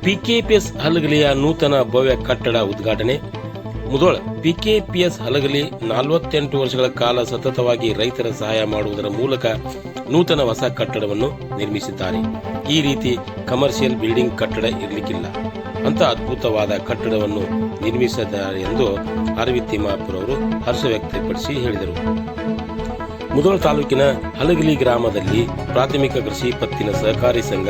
PKPS ಹಲಗಲಿಯ ನೂತನ ಭವ್ಯ ಕಟ್ಟಡ ಉದ್ಘಾಟನೆ. ಮುಧೋಳ ಪಿಕೆಪಿಎಸ್ ಹಲಗಲಿ 48 ವರ್ಷಗಳ ಕಾಲ ಸತತವಾಗಿ ರೈತರ ಸಹಾಯ ಮಾಡುವುದರ ಮೂಲಕ ನೂತನ ಹೊಸ ಕಟ್ಟಡವನ್ನು ನಿರ್ಮಿಸಿದ್ದಾರೆ. ಈ ರೀತಿ ಕಮರ್ಷಿಯಲ್ ಬಿಲ್ಡಿಂಗ್ ಕಟ್ಟಡ ಇರಲಿಕ್ಕಿಲ್ಲ ಅಂತ ಅದ್ಭುತವಾದ ಕಟ್ಟಡವನ್ನು ನಿರ್ಮಿಸಿದ್ದಾರೆ ಎಂದು ಅರವಿಂದ್ ತಿಮ್ಮಾಪುರ ಅವರು ಹರ್ಷ ವ್ಯಕ್ತಪಡಿಸಿ ಹೇಳಿದರು. ಮುಧೋಳ ತಾಲೂಕಿನ ಹಲಗಲಿ ಗ್ರಾಮದಲ್ಲಿ ಪ್ರಾಥಮಿಕ ಕೃಷಿ ಪತ್ತಿನ ಸಹಕಾರಿ ಸಂಘ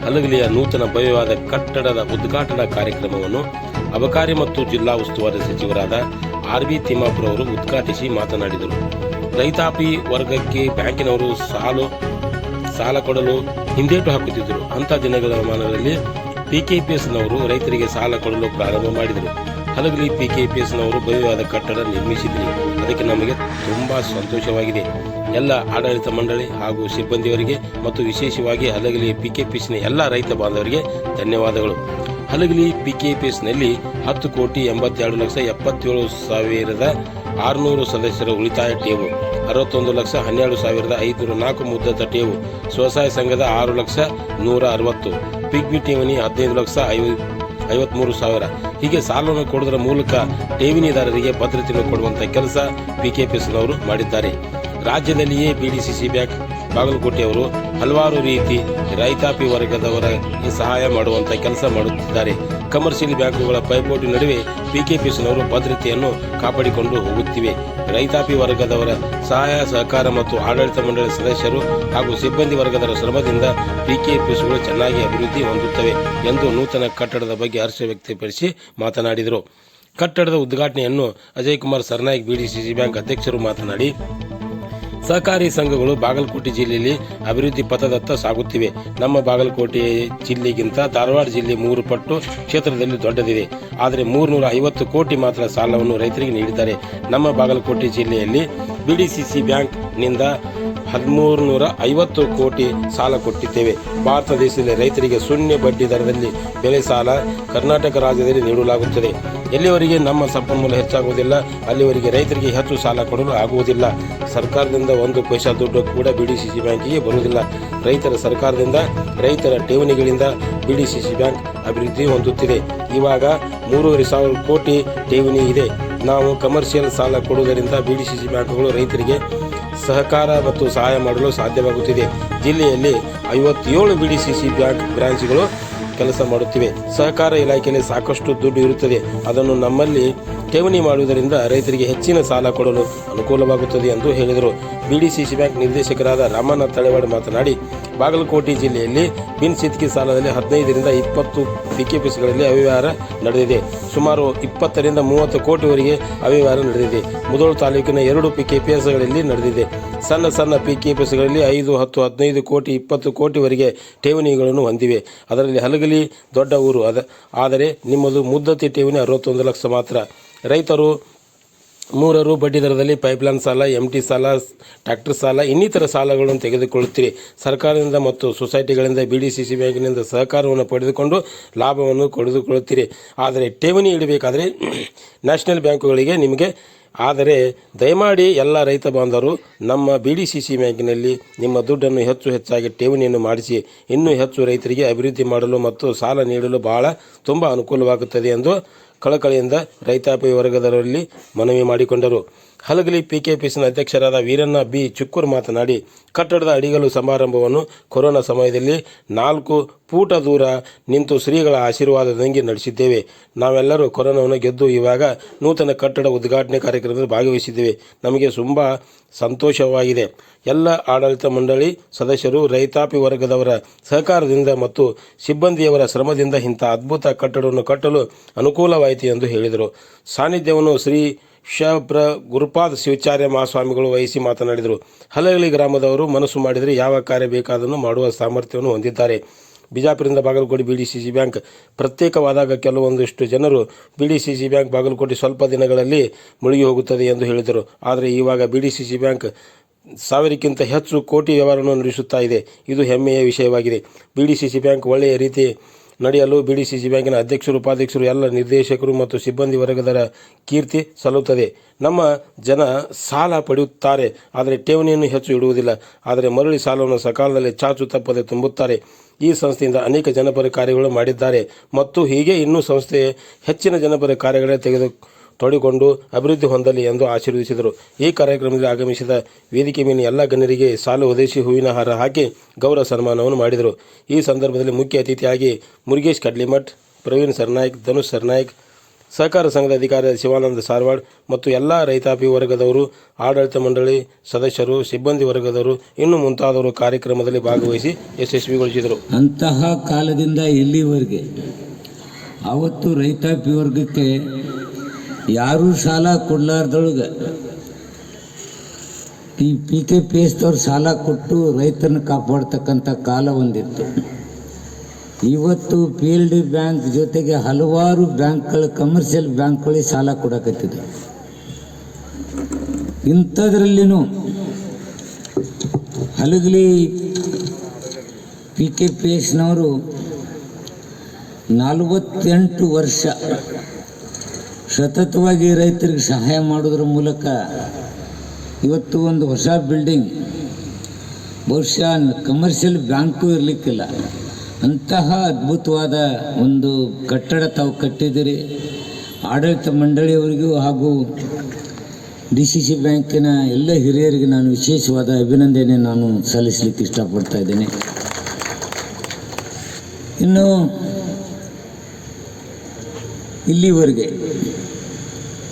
ಹಲಗಲಿಯ ನೂತನ ಭವ್ಯವಾದ ಕಟ್ಟಡದ ಉದ್ಘಾಟನಾ ಕಾರ್ಯಕ್ರಮವನ್ನು ಅಬಕಾರಿ ಮತ್ತು ಜಿಲ್ಲಾ ಉಸ್ತುವಾರಿ ಸಚಿವರಾದ ಅರವಿಂದ್ ತಿಮ್ಮಾಪುರ ಅವರು ಉದ್ಘಾಟಿಸಿ ಮಾತನಾಡಿದರು. ರೈತಾಪಿ ವರ್ಗಕ್ಕೆ ಬ್ಯಾಂಕಿನವರು ಸಾಲ ಕೊಡಲು ಹಿಂದೇಟು ಹಾಕುತ್ತಿದ್ದರು. ಅಂಥ ದಿನಗಳ ಮಾನಗಳಲ್ಲಿ ಪಿಕೆಪಿಎಸ್ನವರು ರೈತರಿಗೆ ಸಾಲ ಕೊಡಲು ಪ್ರಾರಂಭ ಮಾಡಿದರು. ಹಲಗಲಿ ಪಿಕೆಪಿಎಸ್ನವರು ಭವ್ಯವಾದ ಕಟ್ಟಡ ನಿರ್ಮಿಸಿದ್ರಿ. ಅದಕ್ಕೆ ನಮಗೆ ತುಂಬಾ ಸಂತೋಷವಾಗಿದೆ. ಎಲ್ಲ ಆಡಳಿತ ಮಂಡಳಿ ಹಾಗೂ ಸಿಬ್ಬಂದಿಯವರಿಗೆ ಮತ್ತು ವಿಶೇಷವಾಗಿ ಹಲಗಲಿ ಪಿಕೆಪಿಎಸ್ನ ಎಲ್ಲ ರೈತ ಬಾಂಧವರಿಗೆ ಧನ್ಯವಾದಗಳು. ಹಲಗಲಿ ಪಿಕೆಪಿಎಸ್ನಲ್ಲಿ 10,87,77,600 ಸದಸ್ಯರ ಉಳಿತಾಯ ಠೇವು, 61,12,504 ಮುದ್ದತ ಠೇವು, ಸ್ವಸಹಾಯ ಸಂಘದ 6,160,000, ಪಿಗ್ಮಿ ಠೇವಣಿ 15,53,000 ಹೀಗೆ ಸಾಲವನ್ನು ಕೊಡುವುದರ ಮೂಲಕ ಠೇವಣಿದಾರರಿಗೆ ಭದ್ರತೆಯನ್ನು ಕೊಡುವಂತಹ ಕೆಲಸ ಪಿಕೆಪಿಎಸ್ನವರು ಮಾಡಿದ್ದಾರೆ. ರಾಜ್ಯದಲ್ಲಿಯೇ ಬಿಡಿಸಿಸಿ ಬ್ಯಾಂಕ್ ಬಾಗಲಕೋಟೆಯವರು ಹಲವಾರು ರೀತಿ ರೈತಾಪಿ ವರ್ಗದವರಿಗೆ ಸಹಾಯ ಮಾಡುವಂತಹ ಕೆಲಸ ಮಾಡುತ್ತಿದ್ದಾರೆ. ಕಮರ್ಷಿಯಲ್ ಬ್ಯಾಂಕುಗಳ ಪೈಪೋಟಿ ನಡುವೆ ಪಿಕೆಪಿಎಸ್ನವರು ಭದ್ರತೆಯನ್ನು ಕಾಪಾಡಿಕೊಂಡು ಹೋಗುತ್ತಿವೆ. ರೈತಾಪಿ ವರ್ಗದವರ ಸಹಾಯ ಸಹಕಾರ ಮತ್ತು ಆಡಳಿತ ಮಂಡಳಿ ಸದಸ್ಯರು ಹಾಗೂ ಸಿಬ್ಬಂದಿ ವರ್ಗದವರ ಶ್ರಮದಿಂದ ಪಿಕೆಪಿಎಸ್ಗಳು ಚೆನ್ನಾಗಿ ಅಭಿವೃದ್ಧಿ ಹೊಂದುತ್ತವೆ ಎಂದು ನೂತನ ಕಟ್ಟಡದ ಬಗ್ಗೆ ಹರ್ಷ ವ್ಯಕ್ತಪಡಿಸಿ ಮಾತನಾಡಿದರು. ಕಟ್ಟಡದ ಉದ್ಘಾಟನೆಯನ್ನು ಅಜಯ್ ಕುಮಾರ್ ಸರ್ನಾಯಕ್ ಬಿಡಿಸಿಸಿ ಬ್ಯಾಂಕ್ ಅಧ್ಯಕ್ಷರು ಮಾತನಾಡಿ, ಸಹಕಾರಿ ಸಂಘಗಳು ಬಾಗಲಕೋಟೆ ಜಿಲ್ಲೆಯಲ್ಲಿ ಅಭಿವೃದ್ಧಿ ಪಥದತ್ತ ಸಾಗುತ್ತಿವೆ. ನಮ್ಮ ಬಾಗಲಕೋಟೆ ಜಿಲ್ಲೆಗಿಂತ ಧಾರವಾಡ ಜಿಲ್ಲೆ 3 ಪಟ್ಟು ಕ್ಷೇತ್ರದಲ್ಲಿ ದೊಡ್ಡದಿದೆ. ಆದರೆ 350 ಕೋಟಿ ಮಾತ್ರ ಸಾಲವನ್ನು ರೈತರಿಗೆ ನೀಡಿದ್ದಾರೆ. ನಮ್ಮ ಬಾಗಲಕೋಟೆ ಜಿಲ್ಲೆಯಲ್ಲಿ ಬಿಡಿಸಿಸಿ ಬ್ಯಾಂಕ್ ನಿಂದ 1350 ಕೋಟಿ ಸಾಲ ಕೊಟ್ಟಿದ್ದೇವೆ. ಭಾರತ ದೇಶದಲ್ಲಿ ರೈತರಿಗೆ ಶೂನ್ಯ ಬಡ್ಡಿ ದರದಲ್ಲಿ ಬೆಳೆ ಸಾಲ ಕರ್ನಾಟಕ ರಾಜ್ಯದಲ್ಲಿ ನೀಡಲಾಗುತ್ತದೆ. ಎಲ್ಲಿವರೆಗೆ ನಮ್ಮ ಸಂಪನ್ಮೂಲ ಹೆಚ್ಚಾಗುವುದಿಲ್ಲ ಅಲ್ಲಿವರೆಗೆ ರೈತರಿಗೆ ಹೆಚ್ಚು ಸಾಲ ಕೊಡಲು ಆಗುವುದಿಲ್ಲ. ಸರ್ಕಾರದಿಂದ 1 ಪೈಸಾ ದುಡ್ಡು ಕೂಡ ಬಿಡಿಸಿಸಿ ಬ್ಯಾಂಕಿಗೆ ಬರುವುದಿಲ್ಲ. ರೈತರ ಠೇವಣಿಗಳಿಂದ ಬಿಡಿಸಿಸಿ ಬ್ಯಾಂಕ್ ಅಭಿವೃದ್ಧಿ ಹೊಂದುತ್ತಿದೆ. ಇವಾಗ 3,500 ಕೋಟಿ ಠೇವಣಿ ಇದೆ. ನಾವು ಕಮರ್ಷಿಯಲ್ ಸಾಲ ಕೊಡುವುದರಿಂದ ಬಿಡಿಸಿಸಿ ಬ್ಯಾಂಕ್ಗಳು ರೈತರಿಗೆ ಸಹಕಾರ ಮತ್ತು ಸಹಾಯ ಮಾಡಲು ಸಾಧ್ಯವಾಗುತ್ತಿದೆ. ಜಿಲ್ಲೆಯಲ್ಲಿ 57 ಬಿಡಿಸಿಸಿ ಬ್ಯಾಂಕ್ ಬ್ರಾಂಚ್ಗಳು ಕೆಲಸ ಮಾಡುತ್ತಿವೆ. ಸಹಕಾರ ಇಲಾಖೆಯಲ್ಲಿ ಸಾಕಷ್ಟು ದುಡ್ಡು ಇರುತ್ತದೆ. ಅದನ್ನು ನಮ್ಮಲ್ಲಿ ಠೇವಣಿ ಮಾಡುವುದರಿಂದ ರೈತರಿಗೆ ಹೆಚ್ಚಿನ ಸಾಲ ಕೊಡಲು ಅನುಕೂಲವಾಗುತ್ತದೆ ಎಂದು ಹೇಳಿದರು. ಬಿಡಿಸಿಸಿ ಬ್ಯಾಂಕ್ ನಿರ್ದೇಶಕರಾದ ರಾಮಣ್ಣ ತಳೆವಾಡ ಮಾತನಾಡಿ, ಬಾಗಲಕೋಟೆ ಜಿಲ್ಲೆಯಲ್ಲಿ ಬಿನ್ ಸಿತ್ಕಿ ಸಾಲದಲ್ಲಿ 15ರಿಂದ 20 ಪಿಕೆಪಿಎಸ್ಗಳಲ್ಲಿ ಅವ್ಯವಹಾರ ನಡೆದಿದೆ. ಸುಮಾರು 20 ರಿಂದ 30 ಕೋಟಿವರೆಗೆ ಅವ್ಯವಹಾರ ನಡೆದಿದೆ. ಮುಧೋಳ ತಾಲೂಕಿನ 2 ಪಿಕೆಪಿಎಸ್ಗಳಲ್ಲಿ ನಡೆದಿದೆ. ಸಣ್ಣ ಪಿಕೆಪಿಎಸ್ಗಳಲ್ಲಿ 5, 10, 15 ಕೋಟಿ 20 ಕೋಟಿವರೆಗೆ ಠೇವಣಿಗಳನ್ನು ಹೊಂದಿವೆ. ಅದರಲ್ಲಿ ಹಲಗಲಿ ದೊಡ್ಡ ಊರು. ಆದರೆ ನಿಮ್ಮದು ಮುದ್ದತಿ ಠೇವಣಿ 61 ಲಕ್ಷ ಮಾತ್ರ. ರೈತರು 3 ರು ಬಡ್ಡಿ ದರದಲ್ಲಿ ಪೈಪ್ಲೈನ್ ಸಾಲ, ಎಂಟಿ ಸಾಲ, ಟ್ರ್ಯಾಕ್ಟರ್ ಸಾಲ ಇನ್ನಿತರ ಸಾಲಗಳನ್ನು ತೆಗೆದುಕೊಳ್ಳುತ್ತೀರಿ. ಸರ್ಕಾರದಿಂದ ಮತ್ತು ಸೊಸೈಟಿಗಳಿಂದ ಬಿಡಿಸಿಸಿ ಬ್ಯಾಂಕಿನಿಂದ ಸಹಕಾರವನ್ನು ಪಡೆದುಕೊಂಡು ಲಾಭವನ್ನು ಪಡೆದುಕೊಳ್ಳುತ್ತೀರಿ. ಆದರೆ ಠೇವಣಿ ಇಡಬೇಕಾದರೆ ನ್ಯಾಷನಲ್ ಬ್ಯಾಂಕುಗಳಿಗೆ ನಿಮಗೆ. ಆದರೆ ದಯಮಾಡಿ ಎಲ್ಲ ರೈತ ಬಾಂಧವರು ನಮ್ಮ ಬಿಡಿಸಿಸಿ ಬ್ಯಾಂಕಿನಲ್ಲಿ ನಿಮ್ಮ ದುಡ್ಡನ್ನು ಹೆಚ್ಚಾಗಿ ಠೇವಣಿಯನ್ನು ಮಾಡಿಸಿ. ಇನ್ನೂ ಹೆಚ್ಚು ರೈತರಿಗೆ ಅಭಿವೃದ್ಧಿ ಮಾಡಲು ಮತ್ತು ಸಾಲ ನೀಡಲು ತುಂಬ ಅನುಕೂಲವಾಗುತ್ತದೆ ಎಂದು ಕಳಕಳಿಯಿಂದ ರೈತಾಪಿ ವರ್ಗದವರಲ್ಲಿ ಮನವಿ ಮಾಡಿಕೊಂಡರು. ಹಲಗಲಿ ಪಿಕೆಪಿಎಸ್ನ ಅಧ್ಯಕ್ಷರಾದ ವೀರಣ್ಣ ಬಿ ಚುಕ್ಕೂರ್ ಮಾತನಾಡಿ, ಕಟ್ಟಡದ ಅಡಿಗಲ್ಲು ಸಮಾರಂಭವನ್ನು ಕೊರೋನಾ ಸಮಯದಲ್ಲಿ 4 ಫೂಟ ದೂರ ನಿಂತು ಶ್ರೀಗಳ ಆಶೀರ್ವಾದದಂಗೆ ನಡೆಸಿದ್ದೇವೆ. ನಾವೆಲ್ಲರೂ ಕೊರೋನಾವನ್ನು ಗೆದ್ದು ಇವಾಗ ನೂತನ ಕಟ್ಟಡ ಉದ್ಘಾಟನೆ ಕಾರ್ಯಕ್ರಮದಲ್ಲಿ ಭಾಗವಹಿಸಿದ್ದೇವೆ. ನಮಗೆ ತುಂಬ ಸಂತೋಷವಾಗಿದೆ. ಎಲ್ಲ ಆಡಳಿತ ಮಂಡಳಿ ಸದಸ್ಯರು, ರೈತಾಪಿ ವರ್ಗದವರ ಸಹಕಾರದಿಂದ ಮತ್ತು ಸಿಬ್ಬಂದಿಯವರ ಶ್ರಮದಿಂದ ಇಂಥ ಅದ್ಭುತ ಕಟ್ಟಡವನ್ನು ಕಟ್ಟಲು ಅನುಕೂಲವಾಯಿತು ಎಂದು ಹೇಳಿದರು. ಸಾನ್ನಿಧ್ಯವನ್ನು ಶ್ರೀ ಗುರುಪಾದ ಶಿವಾಚಾರ್ಯ ಮಹಾಸ್ವಾಮಿಗಳು ವಹಿಸಿ ಮಾತನಾಡಿದರು. ಹಲಗಲಿ ಗ್ರಾಮದವರು ಮನಸ್ಸು ಮಾಡಿದರೆ ಯಾವ ಕಾರ್ಯ ಬೇಕಾದನ್ನು ಮಾಡುವ ಸಾಮರ್ಥ್ಯವನ್ನು ಹೊಂದಿದ್ದಾರೆ. ಬಿಜಾಪುರದಿಂದ ಬಾಗಲಕೋಟೆ ಬಿಡಿಸಿಸಿ ಬ್ಯಾಂಕ್ ಪ್ರತ್ಯೇಕವಾದಾಗ ಕೆಲವೊಂದಿಷ್ಟು ಜನರು ಬಿಡಿಸಿಸಿ ಬ್ಯಾಂಕ್ ಬಾಗಲಕೋಟೆ ಸ್ವಲ್ಪ ದಿನಗಳಲ್ಲಿ ಮುಳುಗಿ ಹೋಗುತ್ತದೆ ಎಂದು ಹೇಳಿದರು. ಆದರೆ ಇವಾಗ ಬಿಡಿಸಿಸಿ ಬ್ಯಾಂಕ್ 1000ಕ್ಕಿಂತ ಹೆಚ್ಚು ಕೋಟಿ ವ್ಯವಹಾರವನ್ನು ನಡೆಸುತ್ತಾ ಇದೆ. ಇದು ಹೆಮ್ಮೆಯ ವಿಷಯವಾಗಿದೆ. ಬಿಡಿಸಿಸಿ ಬ್ಯಾಂಕ್ ಒಳ್ಳೆಯ ರೀತಿ ನಡೆಯಲು BDCC ಬ್ಯಾಂಕಿನ ಅಧ್ಯಕ್ಷರು, ಉಪಾಧ್ಯಕ್ಷರು, ಎಲ್ಲ ನಿರ್ದೇಶಕರು ಮತ್ತು ಸಿಬ್ಬಂದಿ ವರ್ಗದವರ ಕೀರ್ತಿ ಸಲ್ಲುತ್ತದೆ. ನಮ್ಮ ಜನ ಸಾಲ ಪಡೆಯುತ್ತಾರೆ, ಆದರೆ ಠೇವಣಿಯನ್ನು ಹೆಚ್ಚು ಇಡುವುದಿಲ್ಲ. ಆದರೆ ಮರಳಿ ಸಾಲವನ್ನು ಸಕಾಲದಲ್ಲಿ ಚಾಚು ತಪ್ಪದೆ ತುಂಬುತ್ತಾರೆ. ಈ ಸಂಸ್ಥೆಯಿಂದ ಅನೇಕ ಜನಪರ ಕಾರ್ಯಗಳು ಮಾಡಿದ್ದಾರೆ ಮತ್ತು ಹೀಗೆ ಇನ್ನೂ ಸಂಸ್ಥೆ ಹೆಚ್ಚಿನ ಜನಪರ ಕಾರ್ಯಗಳೇ ತೊಡಗಿಕೊಂಡು ಅಭಿವೃದ್ಧಿ ಹೊಂದಲಿ ಎಂದು ಆಶೀರ್ವದಿಸಿದರು. ಈ ಕಾರ್ಯಕ್ರಮದಲ್ಲಿ ಆಗಮಿಸಿದ ವೇದಿಕೆ ಮೇಲಿನ ಎಲ್ಲ ಗಣ್ಯರಿಗೆ ಸಾಲು ಹೊದಿಸಿ ಹೂವಿನ ಹಾರ ಹಾಕಿ ಗೌರವ ಸನ್ಮಾನವನ್ನು ಮಾಡಿದರು. ಈ ಸಂದರ್ಭದಲ್ಲಿ ಮುಖ್ಯ ಅತಿಥಿಯಾಗಿ ಮುರುಗೇಶ್ ಕಡ್ಲಿಮಠ್, ಪ್ರವೀಣ್ ಸರ್ನಾಯ್ಕ್, ಧನುಷ್ ಸರ್ನಾಯ್ಕ್, ಸಹಕಾರ ಸಂಘದ ಅಧಿಕಾರಿ ಶಿವಾನಂದ ಸಾರವಾಡ್ ಮತ್ತು ಎಲ್ಲ ರೈತಾಪಿ ವರ್ಗದವರು, ಆಡಳಿತ ಮಂಡಳಿ ಸದಸ್ಯರು, ಸಿಬ್ಬಂದಿ ವರ್ಗದವರು ಇನ್ನು ಮುಂತಾದವರು ಕಾರ್ಯಕ್ರಮದಲ್ಲಿ ಭಾಗವಹಿಸಿ ಯಶಸ್ವಿಗೊಳಿಸಿದರು. ಅಂತಹ ಕಾಲದಿಂದ ಇಲ್ಲಿವರೆಗೆ ಅವತ್ತು ರೈತಾಪಿ ವರ್ಗಕ್ಕೆ ಯಾರೂ ಸಾಲ ಕೊಡಲಾರ್ದೊಳಗೆ ಈ PKPSದವ್ರು ಸಾಲ ಕೊಟ್ಟು ರೈತರನ್ನ ಕಾಪಾಡ್ತಕ್ಕಂಥ ಕಾಲ ಒಂದಿತ್ತು. ಇವತ್ತು PLD ಬ್ಯಾಂಕ್ ಜೊತೆಗೆ ಹಲವಾರು ಬ್ಯಾಂಕ್ಗಳು, ಕಮರ್ಷಿಯಲ್ ಬ್ಯಾಂಕ್ಗಳಿಗೆ ಸಾಲ ಕೊಡಕತ್ತಿದೆ. ಇಂಥದ್ರಲ್ಲಿನೂ ಹಲಗಲಿ PKPSನವರು 48 ವರ್ಷ ಸತತವಾಗಿ ರೈತರಿಗೆ ಸಹಾಯ ಮಾಡೋದ್ರ ಮೂಲಕ ಇವತ್ತು ಒಂದು ಹೊಸ ಬಿಲ್ಡಿಂಗ್, ಬಹುಶಃ ಕಮರ್ಷಿಯಲ್ ಬ್ಯಾಂಕು ಇರಲಿಕ್ಕಿಲ್ಲ, ಅಂತಹ ಅದ್ಭುತವಾದ ಒಂದು ಕಟ್ಟಡ ತಾವು ಕಟ್ಟಿದ್ದೀರಿ. ಆಡಳಿತ ಮಂಡಳಿಯವರಿಗೂ ಹಾಗೂ DCC ಬ್ಯಾಂಕಿನ ಎಲ್ಲ ಹಿರಿಯರಿಗೆ ನಾನು ವಿಶೇಷವಾದ ಅಭಿನಂದನೆ ಸಲ್ಲಿಸಲಿಕ್ಕೆ ಇಷ್ಟಪಡ್ತಾ ಇದ್ದೇನೆ. ಇನ್ನು ಇಲ್ಲಿವರೆಗೆ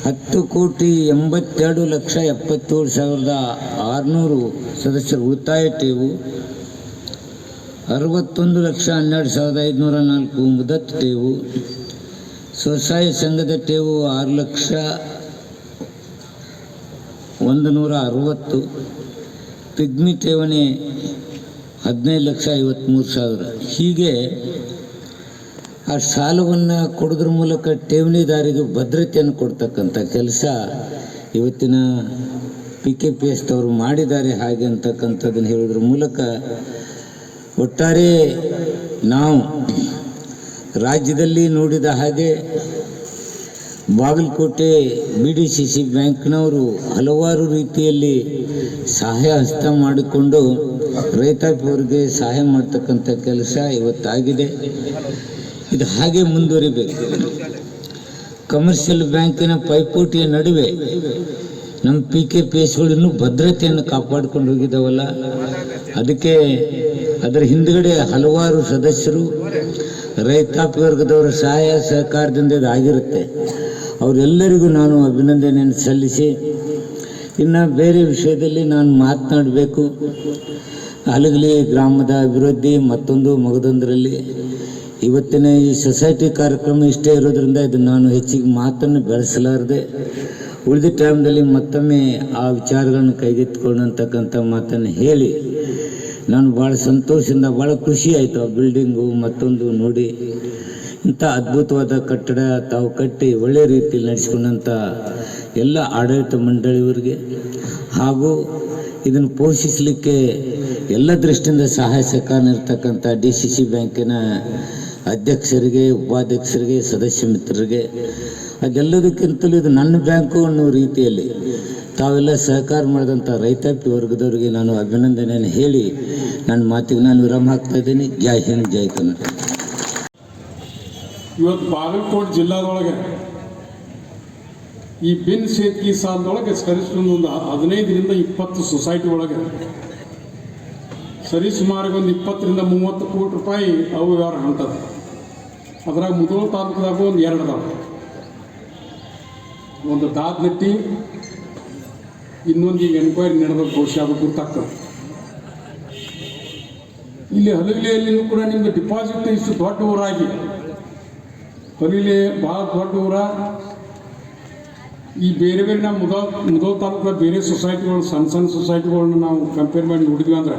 10,82,77,600 ಸದಸ್ಯರು ಉಳಿತಾಯ ಠೇವು, 61,12,504 ಮುದತ್ ಠೇವು, ಸ್ವಸಹಾಯ ಸಂಘದ ಠೇವು 6,01,60, ಪಿಗ್ಮಿ ಠೇವಣಿ 15,53,000. ಹೀಗೆ ಆ ಸಾಲವನ್ನು ಕೊಡೋದ್ರ ಮೂಲಕ ಠೇವಣಿದಾರಿಗೆ ಭದ್ರತೆಯನ್ನು ಕೊಡ್ತಕ್ಕಂಥ ಕೆಲಸ ಇವತ್ತಿನ PKPSದವರು ಮಾಡಿದ್ದಾರೆ. ಹಾಗೆ ಅಂತಕ್ಕಂಥದ್ದನ್ನು ಹೇಳೋದ್ರ ಮೂಲಕ ಒಟ್ಟಾರೆ ನಾವು ರಾಜ್ಯದಲ್ಲಿ ನೋಡಿದ ಹಾಗೆ ಬಾಗಲಕೋಟೆ BDCC ಬ್ಯಾಂಕ್ನವರು ಹಲವಾರು ರೀತಿಯಲ್ಲಿ ಸಹಾಯ ಹಸ್ತ ಮಾಡಿಕೊಂಡು ರೈತಾಪಿಯವರಿಗೆ ಸಹಾಯ ಮಾಡ್ತಕ್ಕಂಥ ಕೆಲಸ ಇವತ್ತಾಗಿದೆ. ಇದು ಹಾಗೆ ಮುಂದುವರಿಬೇಕು. ಕಮರ್ಷಿಯಲ್ ಬ್ಯಾಂಕಿನ ಪೈಪೋಟಿಯ ನಡುವೆ ನಮ್ಮ PKPSಗಳು ಇನ್ನೂ ಭದ್ರತೆಯನ್ನು ಕಾಪಾಡಿಕೊಂಡು ಹೋಗಿದ್ದಾವಲ್ಲ, ಅದಕ್ಕೆ ಅದರ ಹಿಂದುಗಡೆ ಹಲವಾರು ಸದಸ್ಯರು ರೈತಾಪಿ ವರ್ಗದವರ ಸಹಾಯ ಸಹಕಾರದಿಂದ ಇದಾಗಿರುತ್ತೆ. ಅವರೆಲ್ಲರಿಗೂ ನಾನು ಅಭಿನಂದನೆಯನ್ನು ಸಲ್ಲಿಸಿ, ಇನ್ನು ಬೇರೆ ವಿಷಯದಲ್ಲಿ ನಾನು ಮಾತನಾಡಬೇಕು. ಹಲಗಲಿ ಗ್ರಾಮದ ಅಭಿವೃದ್ಧಿ ಮತ್ತೊಂದು ಮಗದೊಂದರಲ್ಲಿ ಇವತ್ತಿನ ಈ ಸೊಸೈಟಿ ಕಾರ್ಯಕ್ರಮ ಇಷ್ಟೇ ಇರೋದ್ರಿಂದ ಇದನ್ನು ನಾನು ಹೆಚ್ಚಿಗೆ ಮಾತನ್ನು ಬೆಳೆಸಲಾರದೆ ಉಳಿದ ಟೈಮ್ದಲ್ಲಿ ಮತ್ತೊಮ್ಮೆ ಆ ವಿಚಾರಗಳನ್ನು ಕೈಗೆತ್ತಿಕೊಂಡಂತಕ್ಕಂಥ ಮಾತನ್ನು ಹೇಳಿ, ನಾನು ಭಾಳ ಸಂತೋಷದಿಂದ, ಭಾಳ ಖುಷಿ ಆಯಿತು ಆ ಬಿಲ್ಡಿಂಗು ಮತ್ತೊಂದು ನೋಡಿ. ಇಂಥ ಅದ್ಭುತವಾದ ಕಟ್ಟಡ ತಾವು ಕಟ್ಟಿ ಒಳ್ಳೆಯ ರೀತಿಯಲ್ಲಿ ನಡೆಸಿಕೊಂಡಂಥ ಎಲ್ಲ ಆಡಳಿತ ಮಂಡಳಿಯವರಿಗೆ ಹಾಗೂ ಇದನ್ನು ಪೋಷಿಸಲಿಕ್ಕೆ ಎಲ್ಲ ದೃಷ್ಟಿಯಿಂದ ಸಹಾಯ ಸಹಕಾರ ಇರ್ತಕ್ಕಂಥ DCC ಬ್ಯಾಂಕಿನ ಅಧ್ಯಕ್ಷರಿಗೆ, ಉಪಾಧ್ಯಕ್ಷರಿಗೆ, ಸದಸ್ಯ ಮಿತ್ರರಿಗೆ, ಅದೆಲ್ಲದಕ್ಕಿಂತಲೂ ಇದು ನನ್ನ ಬ್ಯಾಂಕು ಅನ್ನೋ ರೀತಿಯಲ್ಲಿ ತಾವೆಲ್ಲ ಸಹಕಾರ ಮಾಡಿದಂಥ ರೈತಾಪಿ ವರ್ಗದವರಿಗೆ ನಾನು ಅಭಿನಂದನೆಯನ್ನು ಹೇಳಿ ನನ್ನ ಮಾತಿಗೆ ನಾನು ವಿರಾಮ ಹಾಕ್ತಾ ಇದ್ದೀನಿ. ಜೈ ಹಿಂದ್, ಜೈ ಕನ್ನಡ. ಇವತ್ತು ಬಾಗಲಕೋಟೆ ಜಿಲ್ಲಾದೊಳಗೆ ಈ ಬಿನ್ ಸೇತಕಿ ಸಾಲದೊಳಗೆ ಸರಿಸುಮಾರು ಒಂದು 15ರಿಂದ 20 ಸೊಸೈಟಿ ಒಳಗೆ ಸರಿಸುಮಾರು ಒಂದು 20ರಿಂದ 30 ಕೋಟಿ ರೂಪಾಯಿ ಅವು ವ್ಯವಹಾರ ಹೊಂಟದ. ಅದ್ರಾಗ ಮುಧೋಳ ತಾಲೂಕದಾಗ ಒಂದು 2 ಅದಾವ. ಒಂದು ದಾದನಟ್ಟಿ, ಇನ್ನೊಂದು ಈಗ ಎನ್ಕ್ವೈರಿ ನಡೆದ ಬಹುಶಃ ಅದು ಗುರ್ತಾಗ್ತದೆ. ಇಲ್ಲಿ ಹಲಗಲಿಯಲ್ಲಿನೂ ಕೂಡ ನಿಮ್ಮದು ಡಿಪಾಸಿಟ್ ಇಷ್ಟು ದೊಡ್ಡ ಊರಾಗಿ, ಹಲಗಲಿ ಭಾಳ ದೊಡ್ಡ ಊರ. ಈ ಬೇರೆ ಬೇರೆ ನಾವು ಮುಧೋಳ ತಾಲೂಕದ ಬೇರೆ ಸೊಸೈಟಿಗಳು, ಸಣ್ಣ ಸೊಸೈಟಿಗಳನ್ನ ನಾವು ಕಂಪೇರ್ ಮಾಡಿ ನೋಡಿದ್ವಿ ಅಂದ್ರೆ,